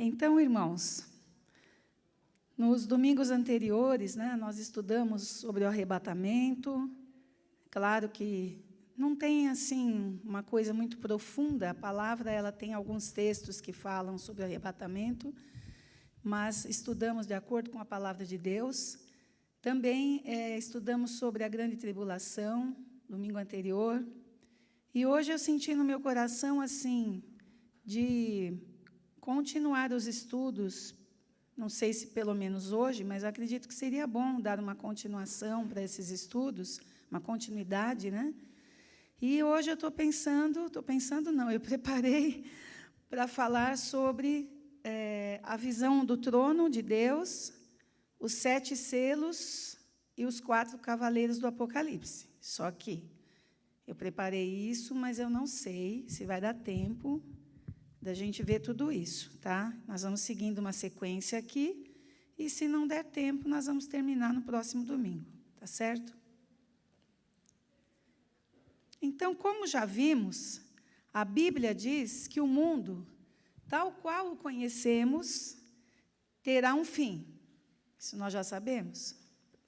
Então, irmãos, nos domingos anteriores, nós estudamos sobre o arrebatamento. Claro que não tem assim uma coisa muito profunda. A palavra ela tem alguns textos que falam sobre o arrebatamento, mas estudamos de acordo com a palavra de Deus. Também estudamos sobre a grande tribulação, domingo anterior. E hoje eu senti no meu coração assim de continuar os estudos. Não sei se pelo menos hoje, mas acredito que seria bom dar uma continuação para esses estudos, uma continuidade, né? E hoje eu estou pensando não, eu preparei para falar sobre a visão do trono de Deus, os 7 selos e os 4 cavaleiros do Apocalipse. Só que eu preparei isso, mas eu não sei se vai dar tempo da gente ver tudo isso, tá? Nós vamos seguindo uma sequência aqui, e se não der tempo, nós vamos terminar no próximo domingo, tá certo? Então, como já vimos, a Bíblia diz que o mundo, tal qual o conhecemos, terá um fim. Isso nós já sabemos.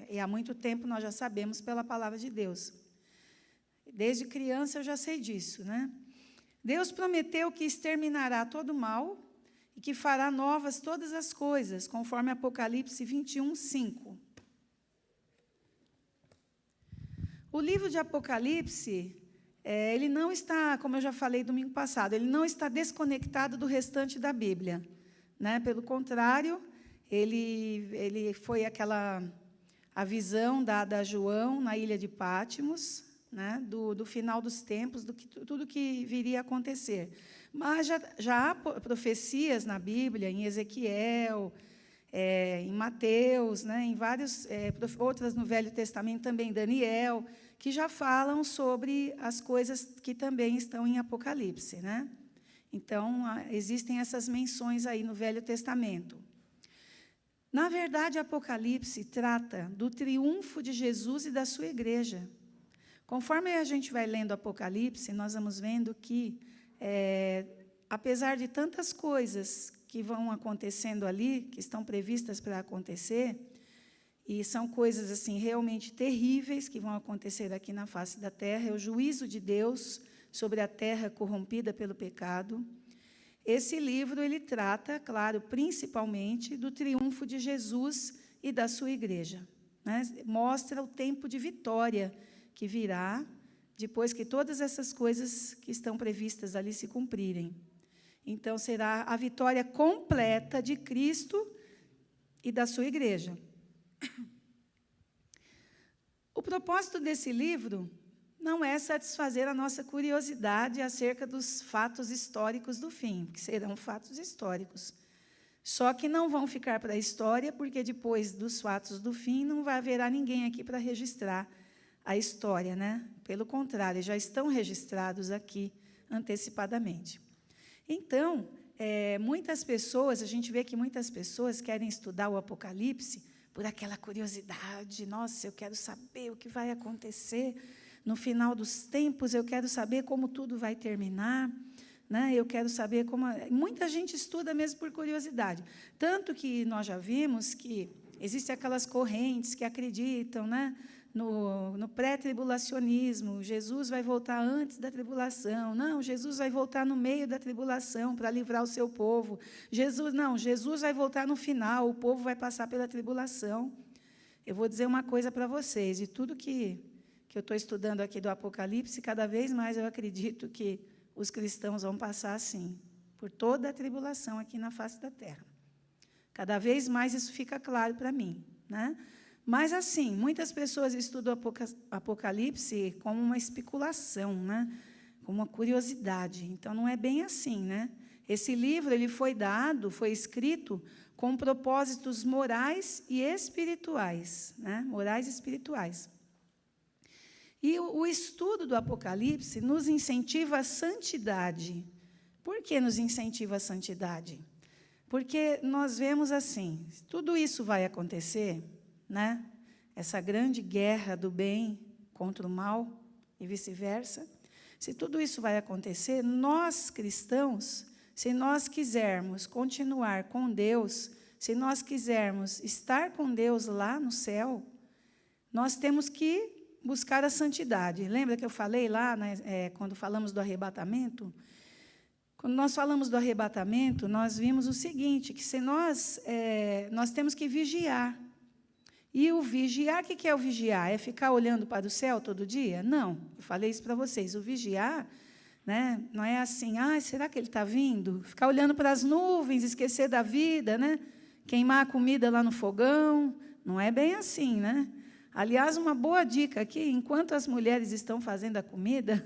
E há muito tempo nós já sabemos pela palavra de Deus. Desde criança eu já sei disso, né? Deus prometeu que exterminará todo o mal e que fará novas todas as coisas, conforme Apocalipse 21, 5. O livro de Apocalipse, ele não está, como eu já falei domingo passado, ele não está desconectado do restante da Bíblia, né? Pelo contrário, ele foi a visão dada a João na ilha de Patmos, né, do final dos tempos, tudo que viria a acontecer. Mas já há profecias na Bíblia, em Ezequiel, em Mateus, né, em várias outras no Velho Testamento também, Daniel, que já falam sobre as coisas que também estão em Apocalipse, né? Então, existem essas menções aí no Velho Testamento. Na verdade, Apocalipse trata do triunfo de Jesus e da sua igreja. Conforme a gente vai lendo Apocalipse, nós vamos vendo que, apesar de tantas coisas que vão acontecendo ali, que estão previstas para acontecer, e são coisas assim realmente terríveis que vão acontecer aqui na face da terra, é o juízo de Deus sobre a terra corrompida pelo pecado. Esse livro ele trata, claro, principalmente do triunfo de Jesus e da sua igreja, né? Mostra o tempo de vitória que virá depois que todas essas coisas que estão previstas ali se cumprirem. Então, será a vitória completa de Cristo e da sua igreja. O propósito desse livro não é satisfazer a nossa curiosidade acerca dos fatos históricos do fim, que serão fatos históricos. Só que não vão ficar para a história, porque depois dos fatos do fim não vai haverá ninguém aqui para registrar a história, né? Pelo contrário, já estão registrados aqui antecipadamente. Então, muitas pessoas, a gente vê que muitas pessoas querem estudar o Apocalipse por aquela curiosidade. Nossa, eu quero saber o que vai acontecer no final dos tempos, eu quero saber como tudo vai terminar, né? Eu quero saber como... Muita gente estuda mesmo por curiosidade. Tanto que nós já vimos que existem aquelas correntes que acreditam, né? No pré-tribulacionismo, Jesus vai voltar antes da tribulação. Não, Jesus vai voltar no meio da tribulação para livrar o seu povo. Jesus vai voltar no final, o povo vai passar pela tribulação. Eu vou dizer uma coisa para vocês, e tudo que eu estou estudando aqui do Apocalipse, cada vez mais eu acredito que os cristãos vão passar assim, por toda a tribulação aqui na face da terra. Cada vez mais isso fica claro para mim, né? Mas, assim, muitas pessoas estudam Apocalipse como uma especulação, né? Como uma curiosidade. Então, não é bem assim, né? Esse livro ele foi escrito com propósitos morais e espirituais, né? Morais e espirituais. E o estudo do Apocalipse nos incentiva a santidade. Por que nos incentiva a santidade? Porque nós vemos assim, tudo isso vai acontecer, né? Essa grande guerra do bem contra o mal e vice-versa. Se tudo isso vai acontecer, nós cristãos, se nós quisermos continuar com Deus, se nós quisermos estar com Deus lá no céu, nós temos que buscar a santidade. Lembra que eu falei lá, né, quando falamos do arrebatamento? Quando nós falamos do arrebatamento, nós vimos o seguinte, que se nós temos que vigiar. E o vigiar, o que é o vigiar? É ficar olhando para o céu todo dia? Não, eu falei isso para vocês. O vigiar, né, não é assim, será que ele está vindo? Ficar olhando para as nuvens, esquecer da vida, né? Queimar a comida lá no fogão. Não é bem assim, né? Aliás, uma boa dica aqui, enquanto as mulheres estão fazendo a comida,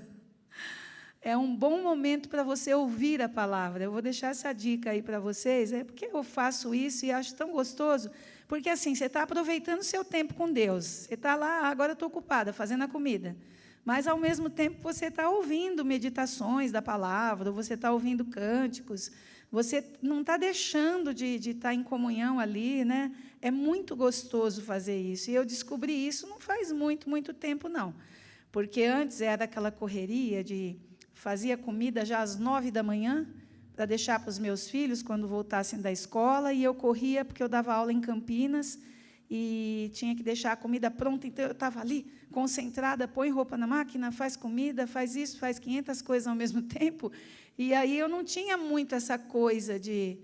é um bom momento para você ouvir a palavra. Eu vou deixar essa dica aí para vocês, porque eu faço isso e acho tão gostoso, porque assim, você está aproveitando o seu tempo com Deus. Você está lá, agora eu estou ocupada, fazendo a comida. Mas, ao mesmo tempo, você está ouvindo meditações da palavra, você está ouvindo cânticos, você não está deixando de estar em comunhão ali, né? É muito gostoso fazer isso. E eu descobri isso não faz muito tempo, não. Porque antes era aquela correria de fazia comida já às 9h para deixar para os meus filhos quando voltassem da escola, e eu corria porque eu dava aula em Campinas e tinha que deixar a comida pronta, então eu estava ali, concentrada, põe roupa na máquina, faz comida, faz isso, faz 500 coisas ao mesmo tempo, e aí eu não tinha muito essa coisa de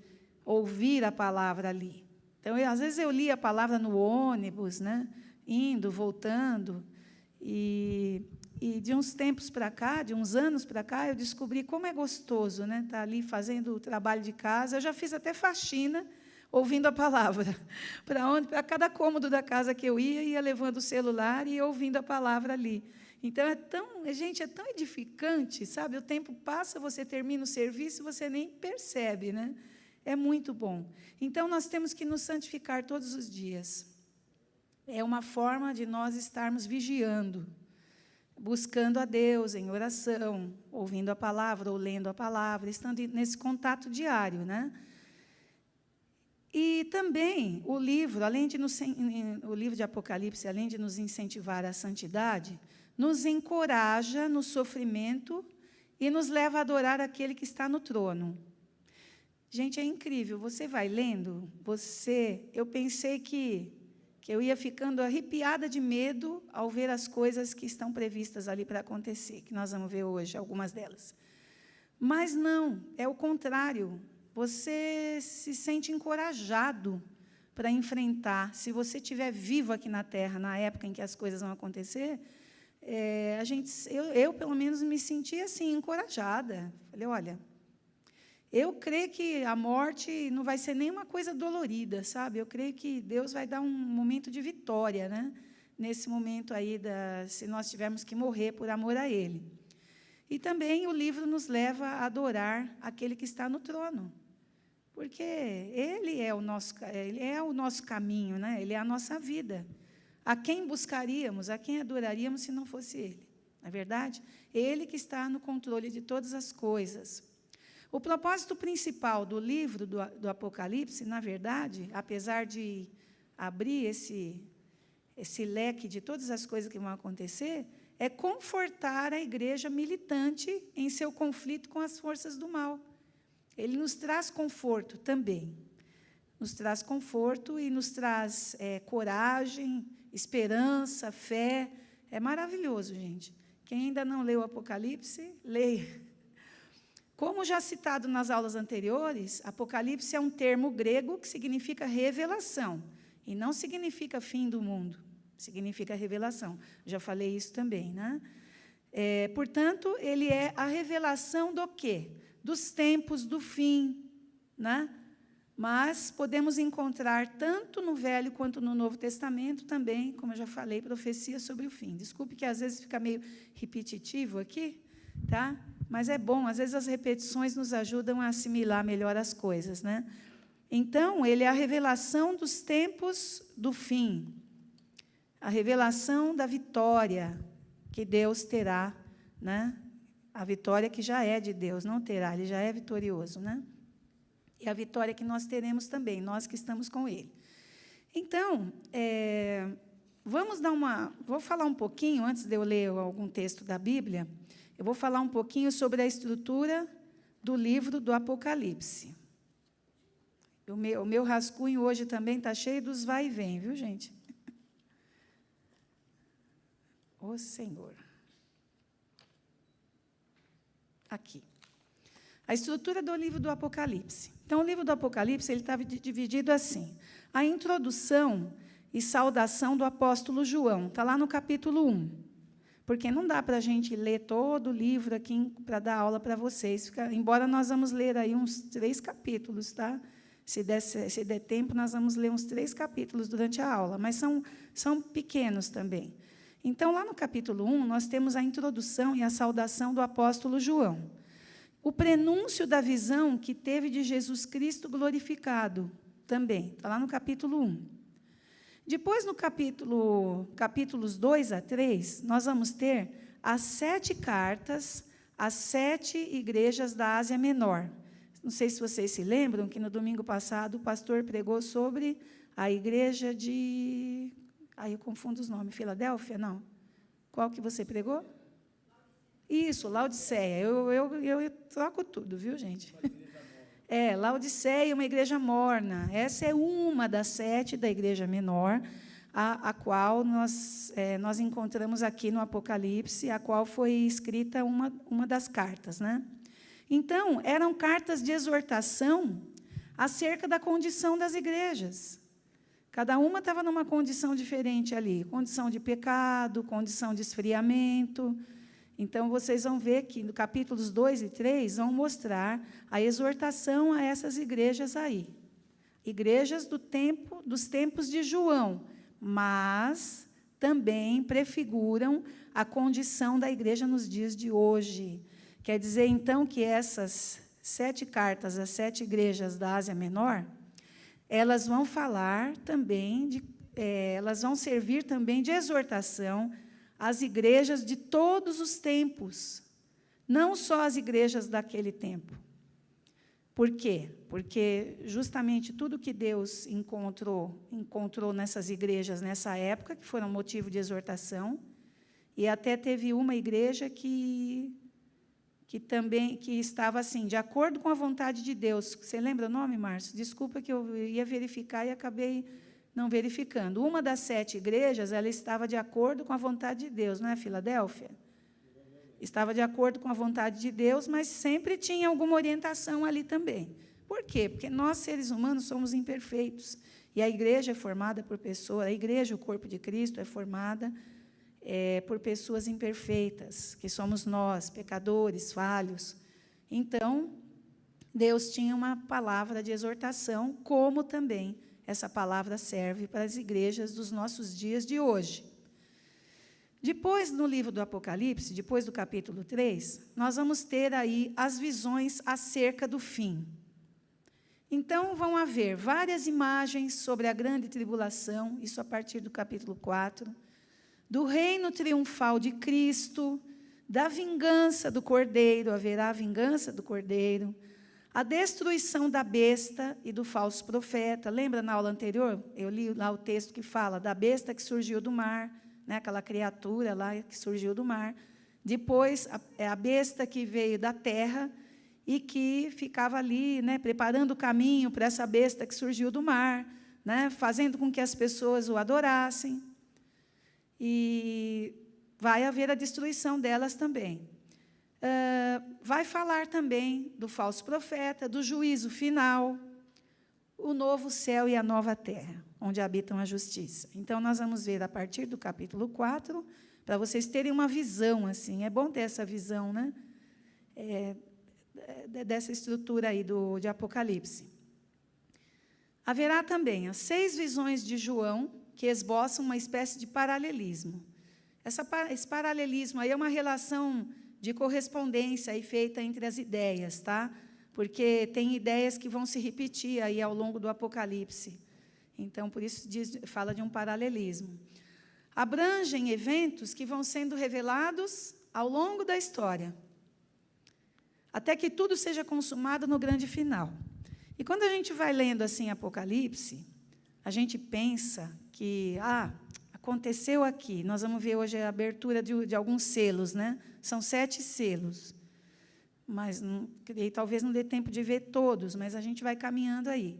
ouvir a palavra ali. Então, às vezes eu lia a palavra no ônibus, né, indo, voltando, e de uns tempos para cá, de uns anos para cá, eu descobri como é gostoso, né, estar ali fazendo o trabalho de casa. Eu já fiz até faxina, ouvindo a palavra. Para cada cômodo da casa que eu ia levando o celular e ouvindo a palavra ali. Então, gente, é tão edificante, sabe? O tempo passa, você termina o serviço e você nem percebe, né? É muito bom. Então, nós temos que nos santificar todos os dias. É uma forma de nós estarmos vigiando, buscando a Deus em oração, ouvindo a palavra ou lendo a palavra, estando nesse contato diário, né? E também o livro, o livro de Apocalipse, além de nos incentivar à santidade, nos encoraja no sofrimento e nos leva a adorar aquele que está no trono. Gente, é incrível, você vai lendo, eu pensei que eu ia ficando arrepiada de medo ao ver as coisas que estão previstas ali para acontecer, que nós vamos ver hoje, algumas delas. Mas não, é o contrário. Você se sente encorajado para enfrentar. Se você estiver vivo aqui na Terra, na época em que as coisas vão acontecer, eu, pelo menos, me senti assim, encorajada. Falei, olha, eu creio que a morte não vai ser nenhuma coisa dolorida, sabe? Eu creio que Deus vai dar um momento de vitória, né? Nesse momento aí, se nós tivermos que morrer por amor a Ele. E também o livro nos leva a adorar aquele que está no trono, porque Ele é o nosso caminho, né? Ele é a nossa vida. A quem buscaríamos, a quem adoraríamos se não fosse Ele? Não é verdade? Ele que está no controle de todas as coisas. O propósito principal do livro do Apocalipse, na verdade, apesar de abrir esse leque de todas as coisas que vão acontecer, é confortar a igreja militante em seu conflito com as forças do mal. Ele nos traz conforto também. Nos traz conforto e nos traz coragem, esperança, fé. É maravilhoso, gente. Quem ainda não leu o Apocalipse, leia. Como já citado nas aulas anteriores, Apocalipse é um termo grego que significa revelação, e não significa fim do mundo, significa revelação. Já falei isso também, né? Portanto, ele é a revelação do quê? Dos tempos do fim, né? Mas podemos encontrar, tanto no Velho quanto no Novo Testamento, também, como eu já falei, profecia sobre o fim. Desculpe que às vezes fica meio repetitivo aqui, tá? Mas é bom, às vezes as repetições nos ajudam a assimilar melhor as coisas, né? Então, ele é a revelação dos tempos do fim, a revelação da vitória que Deus terá, né? A vitória que já é de Deus, não terá, ele já é vitorioso, né? E a vitória que nós teremos também, nós que estamos com Ele. Então, vou falar um pouquinho, antes de eu ler algum texto da Bíblia, eu vou falar um pouquinho sobre a estrutura do livro do Apocalipse. O meu rascunho hoje também está cheio dos vai e vem, viu, gente? Ô Senhor. Aqui. A estrutura do livro do Apocalipse. Então, o livro do Apocalipse ele estava dividido assim. A introdução e saudação do apóstolo João. Está lá no capítulo 1. Porque não dá para a gente ler todo o livro aqui para dar aula para vocês. Embora nós vamos ler aí uns 3 capítulos, tá? Se der tempo, nós vamos ler uns 3 capítulos durante a aula, mas são pequenos também. Então, lá no capítulo 1, nós temos a introdução e a saudação do apóstolo João. O prenúncio da visão que teve de Jesus Cristo glorificado, também, está lá no capítulo 1. Depois, no capítulos 2 a 3, nós vamos ter as 7 cartas às 7 igrejas da Ásia Menor. Não sei se vocês se lembram que no domingo passado o pastor pregou sobre a igreja de... Aí eu confundo os nomes. Filadélfia? Não. Qual que você pregou? Isso, Laodiceia. Eu troco tudo, viu, gente? Laodiceia, uma igreja morna. Essa é uma das 7 da igreja menor, a qual nós encontramos aqui no Apocalipse, a qual foi escrita uma das cartas, né? Então, eram cartas de exortação acerca da condição das igrejas. Cada uma estava numa condição diferente ali, condição de pecado, condição de esfriamento. Então, vocês vão ver que no capítulos 2 e 3 vão mostrar a exortação a essas igrejas aí. Igrejas dos tempos de João, mas também prefiguram a condição da igreja nos dias de hoje. Quer dizer, então, que essas 7 cartas às 7 igrejas da Ásia Menor, elas vão falar também, elas vão servir também de exortação às igrejas de todos os tempos, não só as igrejas daquele tempo. Por quê? Porque justamente tudo que Deus encontrou nessas igrejas nessa época, que foram motivo de exortação, e até teve uma igreja que estava assim, de acordo com a vontade de Deus. Você lembra o nome, Márcio? Desculpa que eu ia verificar e acabei não verificando. Uma das 7 igrejas, ela estava de acordo com a vontade de Deus, não é Filadélfia? Estava de acordo com a vontade de Deus, mas sempre tinha alguma orientação ali também. Por quê? Porque nós, seres humanos, somos imperfeitos. E a igreja é formada por pessoas, a igreja, o corpo de Cristo, é formada por pessoas imperfeitas, que somos nós, pecadores, falhos. Então, Deus tinha uma palavra de exortação, como também essa palavra serve para as igrejas dos nossos dias de hoje. Depois, no livro do Apocalipse, depois do capítulo 3, nós vamos ter aí as visões acerca do fim. Então, vão haver várias imagens sobre a grande tribulação, isso a partir do capítulo 4, do reino triunfal de Cristo, da vingança do Cordeiro, haverá a vingança do Cordeiro, a destruição da besta e do falso profeta. Lembra na aula anterior? Eu li lá o texto que fala da besta que surgiu do mar, né, aquela criatura lá que surgiu do mar. Depois, a besta que veio da terra e que ficava ali, né, preparando o caminho para essa besta que surgiu do mar, né, fazendo com que as pessoas o adorassem. E vai haver a destruição delas também. Vai falar também do falso profeta, do juízo final, o novo céu e a nova terra, onde habitam a justiça. Então, nós vamos ver a partir do capítulo 4, para vocês terem uma visão, assim. É bom ter essa visão, né? Dessa estrutura aí de Apocalipse. Haverá também as 6 visões de João, que esboçam uma espécie de paralelismo. Esse paralelismo aí é uma relação de correspondência aí feita entre as ideias, tá? Porque tem ideias que vão se repetir aí ao longo do Apocalipse. Então, por isso fala de um paralelismo. Abrangem eventos que vão sendo revelados ao longo da história, até que tudo seja consumado no grande final. E quando a gente vai lendo assim Apocalipse, a gente pensa que aconteceu aqui. Nós vamos ver hoje a abertura de alguns selos, né? São 7 selos. mas talvez não dê tempo de ver todos, mas a gente vai caminhando aí.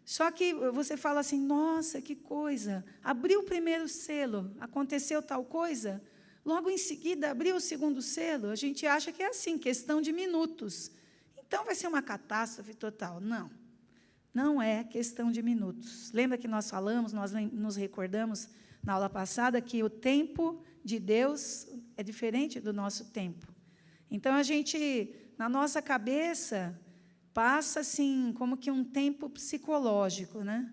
Só que você fala assim, nossa, que coisa, abriu o primeiro selo, aconteceu tal coisa, logo em seguida abriu o segundo selo, a gente acha que é assim, questão de minutos. Então vai ser uma catástrofe total. Não, não é questão de minutos. Lembra que nós falamos, nós nos recordamos na aula passada, que o tempo de Deus é diferente do nosso tempo. Então, a gente, na nossa cabeça, passa, assim, como que um tempo psicológico, né?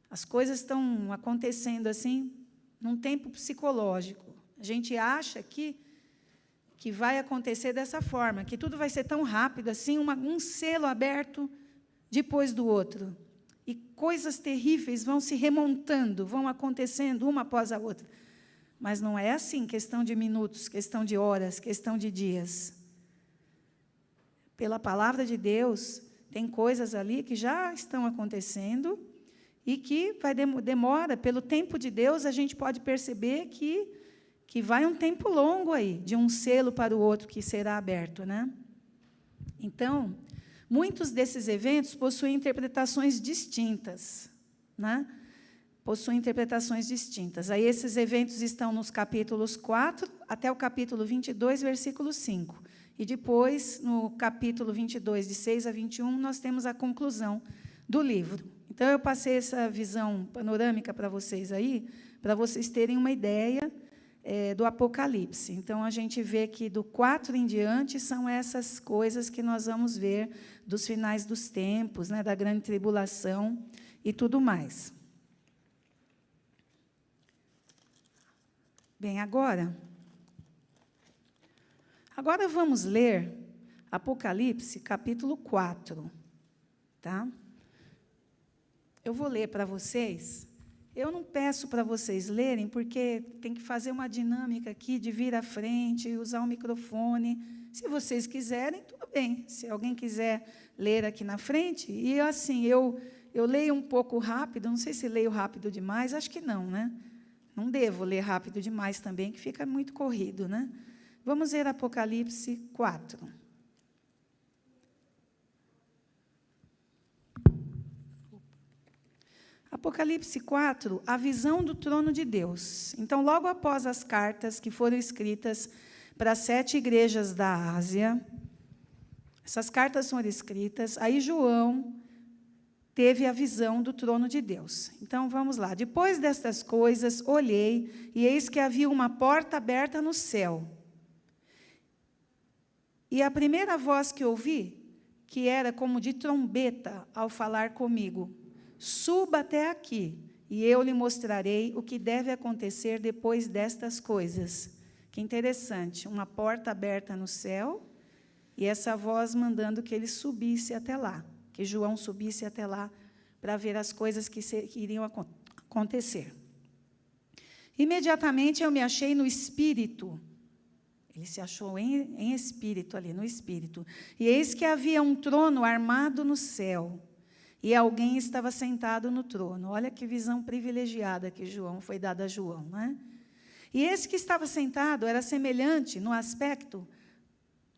As coisas estão acontecendo, assim, num tempo psicológico. A gente acha que vai acontecer dessa forma, que tudo vai ser tão rápido, assim, um selo aberto depois do outro. E coisas terríveis vão se remontando, vão acontecendo uma após a outra. Mas não é assim, questão de minutos, questão de horas, questão de dias. Pela palavra de Deus, tem coisas ali que já estão acontecendo e que demora, pelo tempo de Deus, a gente pode perceber que vai um tempo longo aí, de um selo para o outro que será aberto, né? Então, muitos desses eventos possuem interpretações distintas, né? Possuem interpretações distintas. Aí esses eventos estão nos capítulos 4 até o capítulo 22, versículo 5. E depois, no capítulo 22, de 6 a 21, nós temos a conclusão do livro. Então, eu passei essa visão panorâmica para vocês aí, para vocês terem uma ideia do Apocalipse. Então, a gente vê que do 4 em diante são essas coisas que nós vamos ver dos finais dos tempos, né, da grande tribulação e tudo mais. Bem, agora vamos ler Apocalipse, capítulo 4. Tá? Eu vou ler para vocês. Eu não peço para vocês lerem, porque tem que fazer uma dinâmica aqui de vir à frente, usar o microfone. Se vocês quiserem, tudo bem. Se alguém quiser ler aqui na frente, e assim, eu leio um pouco rápido, não sei se leio rápido demais, acho que não, né? Não devo ler rápido demais também, que fica muito corrido, né? Vamos ver Apocalipse 4. Apocalipse 4, a visão do trono de Deus. Então, logo após as cartas que foram escritas para as 7 igrejas da Ásia, essas cartas foram escritas, aí João teve a visão do trono de Deus. Então, vamos lá. Depois destas coisas, olhei, e eis que havia uma porta aberta no céu. E a primeira voz que ouvi, que era como de trombeta ao falar comigo, suba até aqui, e eu lhe mostrarei o que deve acontecer depois destas coisas. Que interessante, uma porta aberta no céu, e essa voz mandando que ele subisse até lá, que João subisse até lá, para ver as coisas que iriam acontecer. Imediatamente eu me achei no Espírito. Ele se achou em espírito ali, no Espírito. E eis que havia um trono armado no céu, e alguém estava sentado no trono. Olha que visão privilegiada que foi dada a João, né? E esse que estava sentado era semelhante, no aspecto,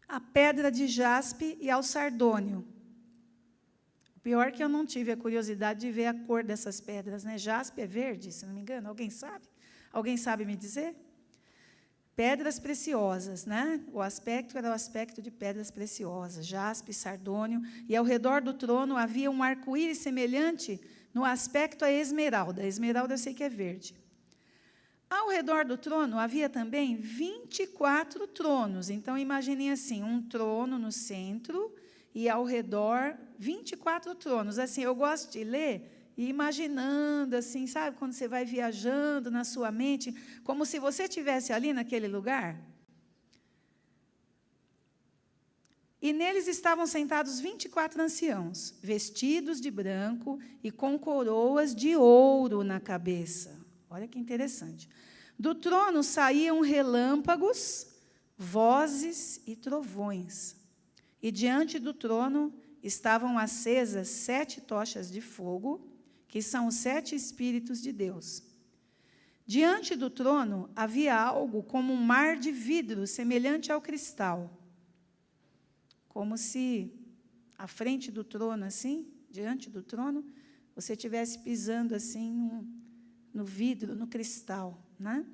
à pedra de jaspe e ao sardônio. O pior é que eu não tive a curiosidade de ver a cor dessas pedras, né? Jaspe é verde, se não me engano. Alguém sabe? Alguém sabe me dizer? Pedras preciosas, né? O aspecto era o aspecto de pedras preciosas, jaspe, sardônio, e ao redor do trono havia um arco-íris semelhante no aspecto à esmeralda. A esmeralda eu sei que é verde. Ao redor do trono havia também 24 tronos. Então, imaginem assim, um trono no centro e ao redor 24 tronos. Assim, eu gosto de ler e imaginando, assim, sabe, quando você vai viajando na sua mente, como se você estivesse ali naquele lugar. E neles estavam sentados 24 anciãos, vestidos de branco e com coroas de ouro na cabeça. Olha que interessante. Do trono saíam relâmpagos, vozes e trovões. E diante do trono estavam acesas 7 tochas de fogo, que são os 7 Espíritos de Deus. Diante do trono havia algo como um mar de vidro, semelhante ao cristal. como se à frente do trono, assim, diante do trono, você estivesse pisando assim no vidro, no cristal, né?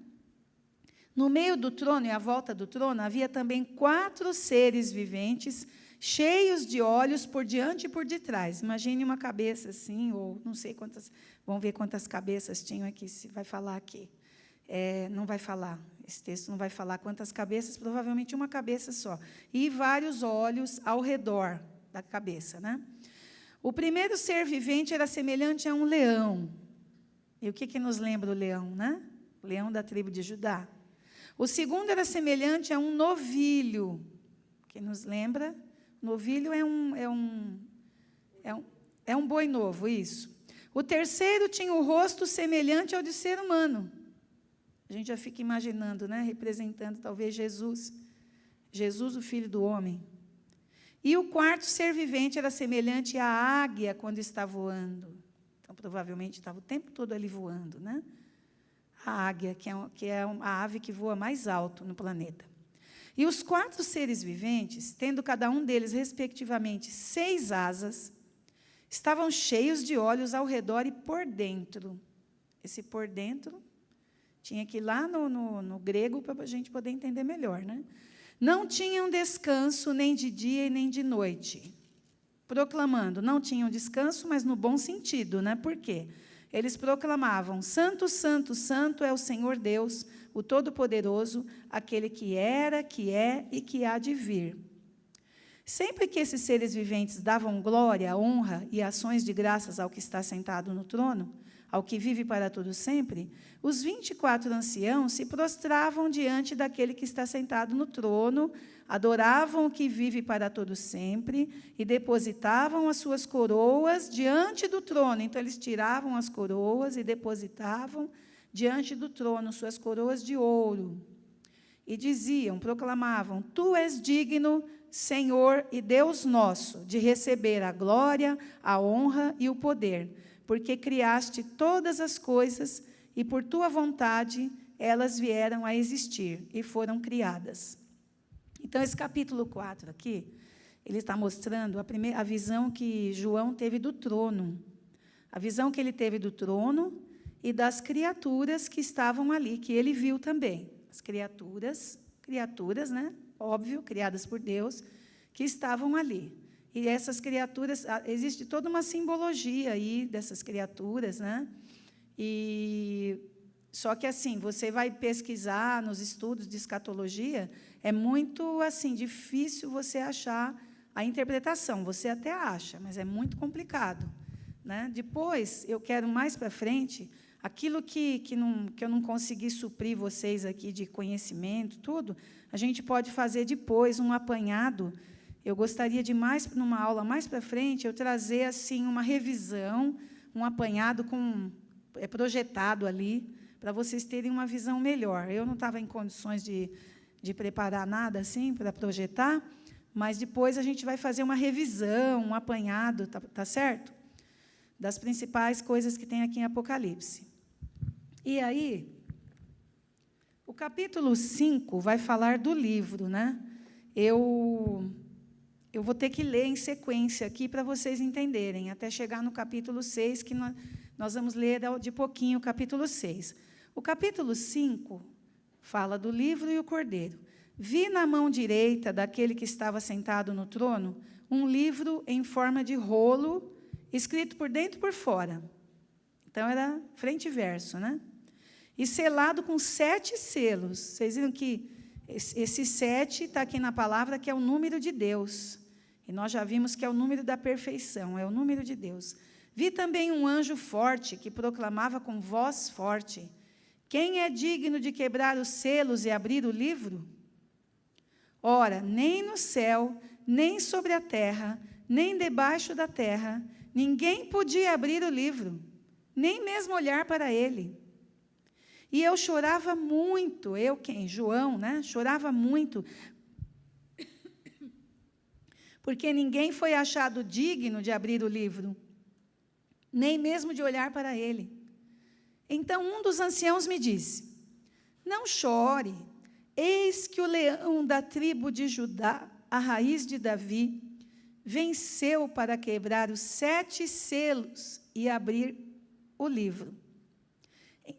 No meio do trono e à volta do trono havia também 4 seres viventes, cheios de olhos por diante e por detrás. Imagine uma cabeça assim, ou não sei quantas, vamos ver quantas cabeças tinham aqui, se vai falar aqui. Não vai falar, esse texto não vai falar quantas cabeças, provavelmente uma cabeça só. E vários olhos ao redor da cabeça, né? O primeiro ser vivente era semelhante a um leão. E o que nos lembra o leão, né? O leão da tribo de Judá. O segundo era semelhante a um novilho, que nos lembra, novilho é um boi novo, isso. O terceiro tinha o rosto semelhante ao de ser humano. A gente já fica imaginando, né, representando talvez Jesus, o Filho do Homem. E o quarto ser vivente era semelhante à águia quando está voando. Então, provavelmente, estava o tempo todo ali voando, né? A águia, que é a ave que voa mais alto no planeta. E os 4 seres viventes, tendo cada um deles, respectivamente, 6 asas, estavam cheios de olhos ao redor e por dentro. Esse por dentro, tinha que ir lá no grego para a gente poder entender melhor, né? Não tinham descanso nem de dia e nem de noite. Proclamando, não tinham descanso, mas no bom sentido, né? Por quê? Eles proclamavam, Santo, Santo, Santo é o Senhor Deus, o Todo-Poderoso, aquele que era, que é e que há de vir. Sempre que esses seres viventes davam glória, honra e ações de graças ao que está sentado no trono, ao que vive para todo sempre, os 24 anciãos se prostravam diante daquele que está sentado no trono, adoravam o que vive para todo sempre e depositavam as suas coroas diante do trono. Então, eles tiravam as coroas e depositavam diante do trono suas coroas de ouro. E diziam, proclamavam, Tu és digno, Senhor e Deus nosso, de receber a glória, a honra e o poder, porque criaste todas as coisas e por tua vontade elas vieram a existir e foram criadas. Então, esse capítulo 4 aqui, ele está mostrando a visão que João teve do trono. A visão que ele teve do trono e das criaturas que estavam ali, que ele viu também. As criaturas, né? Óbvio, criadas por Deus, que estavam ali. E essas criaturas, existe toda uma simbologia aí dessas criaturas, né? Só que, assim, você vai pesquisar nos estudos de escatologia, é muito, assim, difícil você achar a interpretação. Você até acha, mas é muito complicado, né? Depois, eu quero mais para frente, aquilo que eu não consegui suprir vocês aqui de conhecimento, tudo, a gente pode fazer depois um apanhado. Eu gostaria de, numa aula mais para frente, eu trazer assim, uma revisão, um apanhado projetado ali, para vocês terem uma visão melhor. Eu não estava em condições de preparar nada assim para projetar, mas depois a gente vai fazer uma revisão, um apanhado, tá certo? Das principais coisas que tem aqui em Apocalipse. E aí, o capítulo 5 vai falar do livro, né? Eu vou ter que ler em sequência aqui para vocês entenderem, até chegar no capítulo 6, que nós vamos ler de pouquinho o capítulo 6. O capítulo 5 fala do livro e o cordeiro. Vi na mão direita daquele que estava sentado no trono um livro em forma de rolo, escrito por dentro e por fora. Então, era frente e verso, né? E selado com 7 selos. Vocês viram que esse 7 está aqui na palavra, que é o número de Deus. E nós já vimos que é o número da perfeição, é o número de Deus. Vi também um anjo forte, que proclamava com voz forte, quem é digno de quebrar os selos e abrir o livro? Ora, nem no céu, nem sobre a terra, nem debaixo da terra, ninguém podia abrir o livro, nem mesmo olhar para ele. E eu chorava muito, João, né? Chorava muito, porque ninguém foi achado digno de abrir o livro, nem mesmo de olhar para ele. Então, um dos anciãos me disse, não chore, eis que o leão da tribo de Judá, a raiz de Davi, venceu para quebrar os 7 selos e abrir o livro.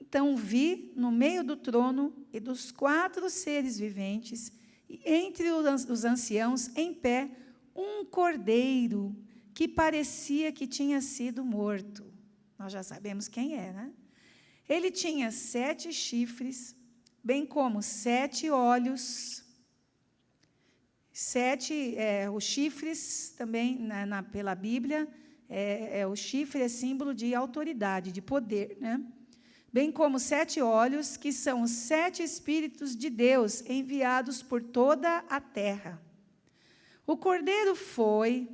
Então vi no meio do trono e dos 4 seres viventes, e entre os anciãos, em pé, um cordeiro que parecia que tinha sido morto. Nós já sabemos quem é, né? Ele tinha 7 chifres, bem como 7 olhos. 7, os chifres também, pela Bíblia, o chifre é símbolo de autoridade, de poder, né? Bem como 7 olhos, que são os 7 Espíritos de Deus enviados por toda a terra. O cordeiro foi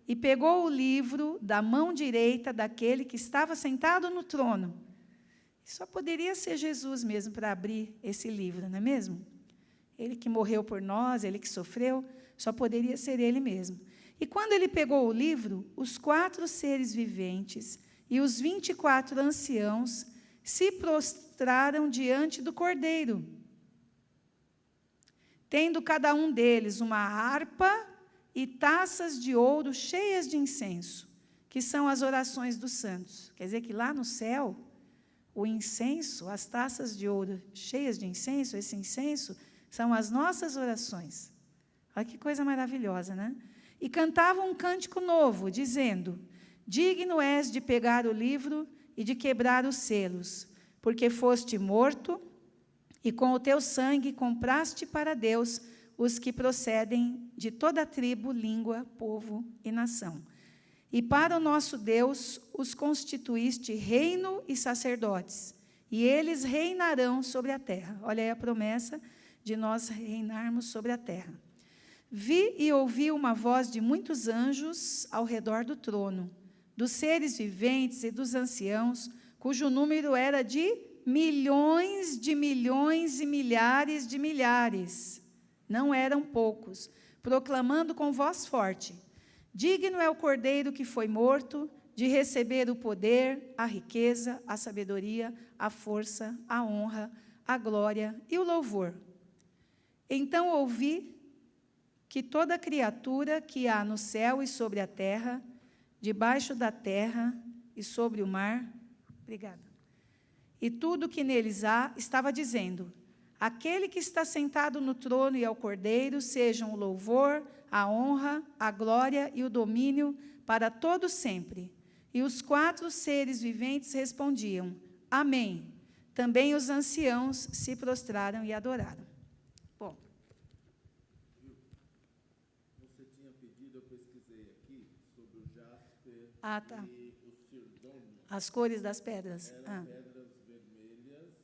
e pegou o livro da mão direita daquele que estava sentado no trono. Só poderia ser Jesus mesmo para abrir esse livro, não é mesmo? Ele que morreu por nós, ele que sofreu, só poderia ser ele mesmo. E quando ele pegou o livro, os 4 seres viventes e os 24 anciãos se prostraram diante do cordeiro, tendo cada um deles uma harpa e taças de ouro cheias de incenso, que são as orações dos santos. Quer dizer que lá no céu, o incenso, as taças de ouro cheias de incenso, esse incenso, são as nossas orações. Olha que coisa maravilhosa, né? E cantavam um cântico novo, dizendo: digno és de pegar o livro e de quebrar os selos, porque foste morto, e com o teu sangue compraste para Deus os que procedem de toda tribo, língua, povo e nação. E para o nosso Deus os constituíste reino e sacerdotes, e eles reinarão sobre a terra. Olha aí a promessa de nós reinarmos sobre a terra. Vi e ouvi uma voz de muitos anjos ao redor do trono, dos seres viventes e dos anciãos, cujo número era de milhões e milhares de milhares. Não eram poucos, proclamando com voz forte: digno é o cordeiro que foi morto de receber o poder, a riqueza, a sabedoria, a força, a honra, a glória e o louvor. Então ouvi que toda criatura que há no céu e sobre a terra, debaixo da terra e sobre o mar, e tudo que neles há, estava dizendo: aquele que está sentado no trono e ao cordeiro, sejam o louvor, a honra, a glória e o domínio para todo sempre. E os 4 seres viventes respondiam: amém. Também os anciãos se prostraram e adoraram. Bom. Você tinha pedido, eu pesquisei aqui, sobre o jasper Tá. e o sirdônio. As cores das pedras. Eram pedras vermelhas.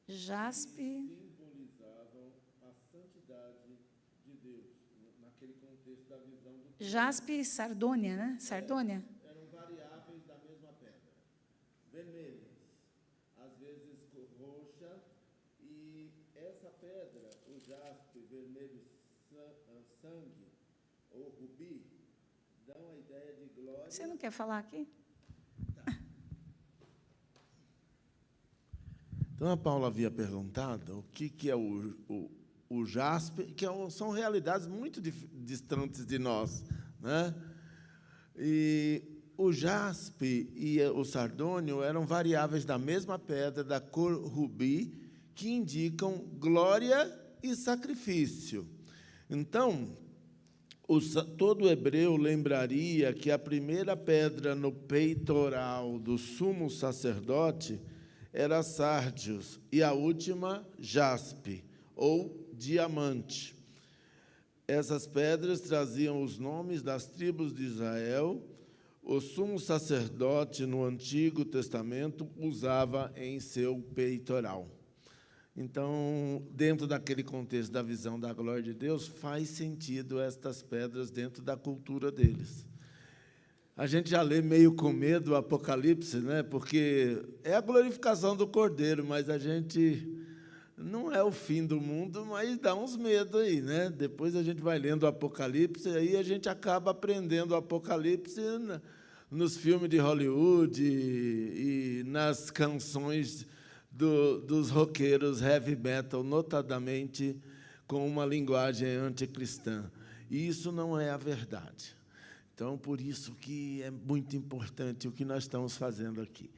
Jaspe. Simbolizavam a santidade de Deus, naquele contexto da visão do Jaspe e sardônia, né? Sardônia. Eram variáveis da mesma pedra. Vermelhas, às vezes roxa, e essa pedra, o jaspe, vermelho, sangue, ou rubi, dão a ideia de glória. Você não quer falar aqui? Então, a Paula havia perguntado o que é o jaspe, que são realidades muito distantes de nós, né? E o jaspe e o sardônio eram variáveis da mesma pedra, da cor rubi, que indicam glória e sacrifício. Então, todo hebreu lembraria que a primeira pedra no peitoral do sumo sacerdote era sárdios, e a última, jaspe, ou diamante. Essas pedras traziam os nomes das tribos de Israel. O sumo sacerdote, no Antigo Testamento, usava em seu peitoral. Então, dentro daquele contexto da visão da glória de Deus, faz sentido estas pedras dentro da cultura deles. A gente já lê meio com medo o Apocalipse, né? Porque é a glorificação do Cordeiro, mas a gente não é o fim do mundo, mas dá uns medos aí, né? Depois a gente vai lendo o Apocalipse, e aí a gente acaba aprendendo o Apocalipse nos filmes de Hollywood e nas canções dos roqueiros heavy metal, notadamente com uma linguagem anticristã. E isso não é a verdade. Então, por isso que é muito importante o que nós estamos fazendo aqui.